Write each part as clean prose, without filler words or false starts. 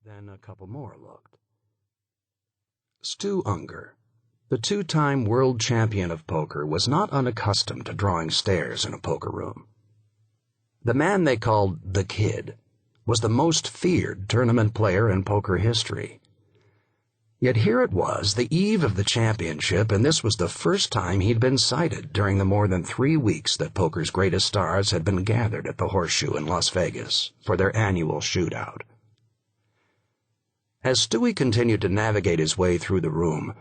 Then a couple more looked. Stu Ungar, the two-time world champion of poker, was not unaccustomed to drawing stares in a poker room. The man they called the Kid was the most feared tournament player in poker history. Yet here it was, the eve of the championship, and this was the first time he'd been sighted during the more than 3 weeks that poker's greatest stars had been gathered at the Horseshoe in Las Vegas for their annual shootout. As Stuey continued to navigate his way through the room,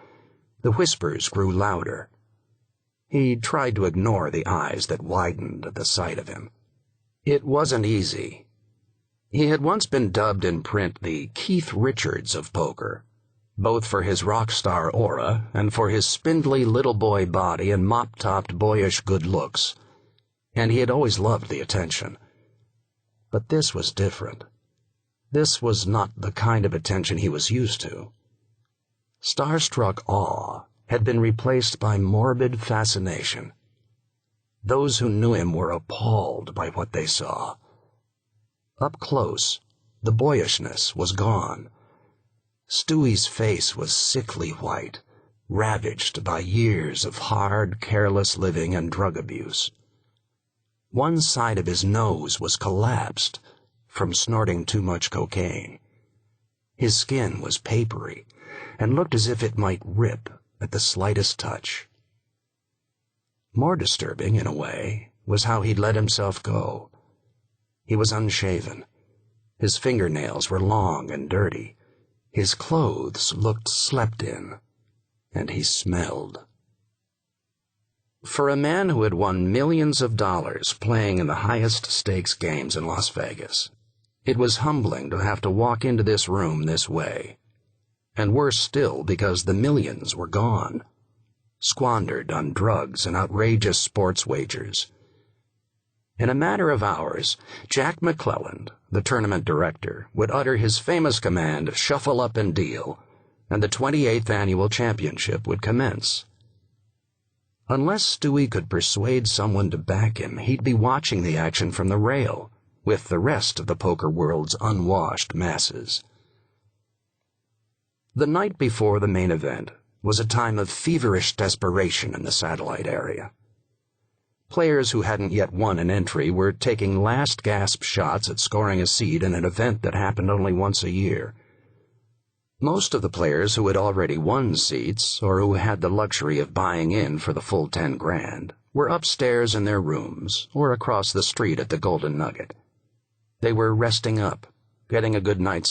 the whispers grew louder. He tried to ignore the eyes that widened at the sight of him. It wasn't easy. He had once been dubbed in print the Keith Richards of poker, both for his rock star aura and for his spindly little boy body and mop-topped boyish good looks, and he had always loved the attention. But this was different. This was not the kind of attention he was used to. Starstruck awe had been replaced by morbid fascination. Those who knew him were appalled by what they saw. Up close, the boyishness was gone. Stewie's face was sickly white, ravaged by years of hard, careless living and drug abuse. One side of his nose was collapsed from snorting too much cocaine. His skin was papery and looked as if it might rip at the slightest touch. More disturbing, in a way, was how he'd let himself go. He was unshaven. His fingernails were long and dirty. His clothes looked slept in, and he smelled. For a man who had won millions of dollars playing in the highest stakes games in Las Vegas, it was humbling to have to walk into this room this way. And worse still, because the millions were gone, squandered on drugs and outrageous sports wagers. In a matter of hours, Jack McClelland, the tournament director, would utter his famous command, "Shuffle up and deal," and the 28th annual championship would commence. Unless Stuey could persuade someone to back him, he'd be watching the action from the rail, with the rest of the poker world's unwashed masses. The night before the main event was a time of feverish desperation in the satellite area. Players who hadn't yet won an entry were taking last-gasp shots at scoring a seed in an event that happened only once a year. Most of the players who had already won seats, or who had the luxury of buying in for the full 10 grand, were upstairs in their rooms or across the street at the Golden Nugget. They were resting up, getting a good night's